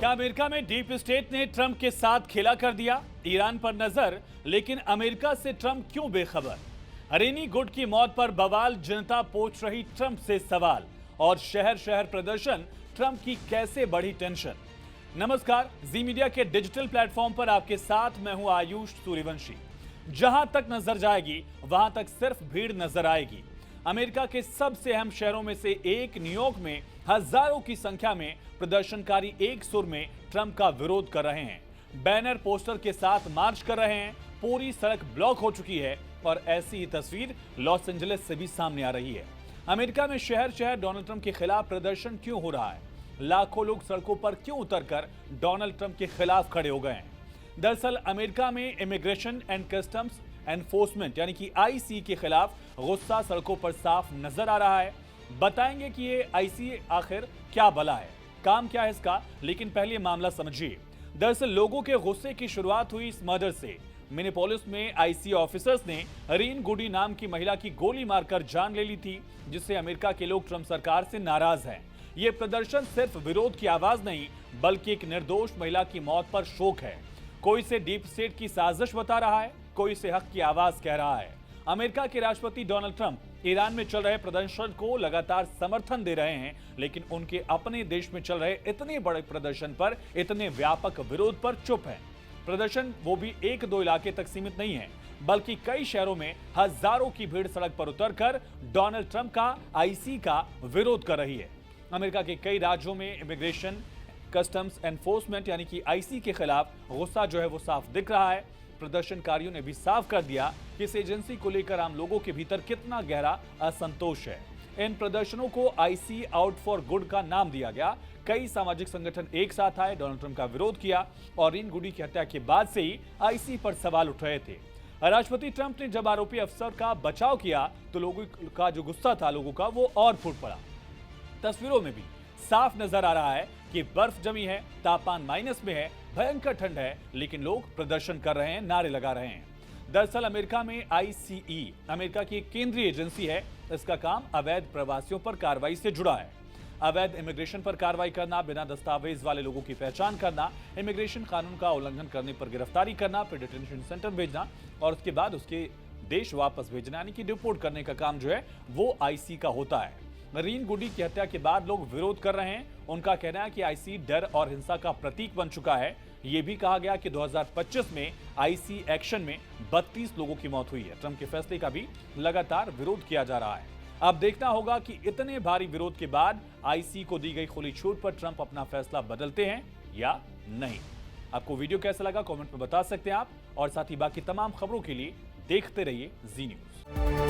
क्या अमेरिका में deep state ने ट्रंप के साथ खेला कर दिया? ईरान पर नजर, लेकिन अमेरिका से ट्रंप क्यों बेखबर? हरेनी गुट की मौत पर बवाल, जनता पूछ रही ट्रंप से सवाल, और शहर शहर प्रदर्शन, ट्रंप की कैसे बढ़ी टेंशन। नमस्कार, जी मीडिया के डिजिटल प्लेटफॉर्म पर आपके साथ मैं हूं आयुष सूर्यवंशी। जहां तक नजर जाएगी वहां तक सिर्फ भीड़ नजर आएगी। अमेरिका के सबसे अहम शहरों में से एक न्यूयॉर्क में हजारों की संख्या में प्रदर्शनकारी एक सुर में ट्रंप का विरोध कर रहे हैं। बैनर पोस्टर के साथ मार्च कर रहे हैं। पूरी सड़क ब्लॉक हो चुकी है और ऐसी ही तस्वीर लॉस एंजलिस से भी सामने आ रही है। अमेरिका में शहर शहर डोनाल्ड ट्रंप के खिलाफ प्रदर्शन क्यों हो रहा है? लाखों लोग सड़कों पर क्यों उतरकर डोनाल्ड ट्रंप के खिलाफ खड़े हो गए हैं? दरअसल अमेरिका में इमिग्रेशन एंड कस्टम्स एनफोर्समेंट यानी कि आईसी के खिलाफ गुस्सा सड़कों पर साफ नजर आ रहा है। बताएंगे कि ये आईसी आखिर क्या बला है, काम क्या है इसका, लेकिन पहले मामला समझिए। दरअसल लोगों के गुस्से की शुरुआत हुई इस मर्डर से। मिनेपोलिस में आईसी ऑफिसर्स ने हरीन गुडी नाम की महिला की गोली मारकर जान ले ली थी, जिससे अमेरिका के लोग ट्रंप सरकार से नाराज हैं। ये प्रदर्शन सिर्फ विरोध की आवाज नहीं, बल्कि एक निर्दोष महिला की मौत पर शोक है। कोई इसे डीप स्टेट की साजिश बता रहा है, कोई इसे हक की आवाज कह रहा है। अमेरिका के राष्ट्रपति डोनाल्ड ट्रंप ईरान में चल रहे प्रदर्शन को लगातार समर्थन दे रहे हैं, लेकिन उनके अपने देश में चल रहे इतने बड़े प्रदर्शन पर, इतने व्यापक विरोध पर चुप है। प्रदर्शन वो भी एक दो इलाके तक सीमित नहीं है, बल्कि कई शहरों में हजारों की भीड़ सड़क पर उतरकर डोनाल्ड ट्रंप का आईसी का विरोध कर रही है। अमेरिका के कई राज्यों में इमिग्रेशन कस्टम्स एनफोर्समेंट यानी कि आईसी के खिलाफ गुस्सा जो है वो साफ दिख रहा है। प्रदर्शनकारियों ने भी साफ कर दिया कि इस एजेंसी को लेकर आम लोगों के भीतर कितना गहरा असंतोष है। इन प्रदर्शनों को आईसी आउट फॉर गुड का नाम दिया गया। कई सामाजिक संगठन एक साथ आए, डोनाल्ड ट्रंप का विरोध किया और हरीन गुडी की हत्या के बाद से ही आईसी पर सवाल उठ रहे थे। राष्ट्रपति ट्रंप ने जब आरोपी अफसर का बचाव किया तो लोगों का जो गुस्सा था लोगों का वो और फूट पड़ा। तस्वीरों में भी साफ नजर आ रहा है कि बर्फ जमी है, तापमान माइनस में है, भयंकर ठंड है, लेकिन लोग प्रदर्शन कर रहे हैं, नारे लगा रहे हैं। दरअसल अमेरिका में आईसीई अमेरिका की एक केंद्रीय एजेंसी है। इसका काम अवैध प्रवासियों पर कार्रवाई से जुड़ा है। अवैध इमिग्रेशन पर कार्रवाई करना, बिना दस्तावेज वाले लोगों की पहचान करना, इमिग्रेशन कानून का उल्लंघन करने पर गिरफ्तारी करना, फिर डिटेंशन सेंटर भेजना और उसके बाद उसके देश वापस भेजना यानी कि डिपोर्ट करने का काम जो है वो आईसी का होता है। हरीन गुडी की हत्या के बाद लोग विरोध कर रहे हैं। उनका कहना है कि आईसी डर और हिंसा का प्रतीक बन चुका है। यह भी कहा गया कि 2025 में आईसी एक्शन में 32 लोगों की मौत हुई है। ट्रंप के फैसले का भी लगातार विरोध किया जा रहा है। अब देखना होगा कि इतने भारी विरोध के बाद आईसी को दी गई खुली छूट पर ट्रंप अपना फैसला बदलते हैं या नहीं। आपको वीडियो कैसा लगा कमेंट में बता सकते हैं आप, और साथ ही बाकी तमाम खबरों के लिए देखते रहिए जी न्यूज।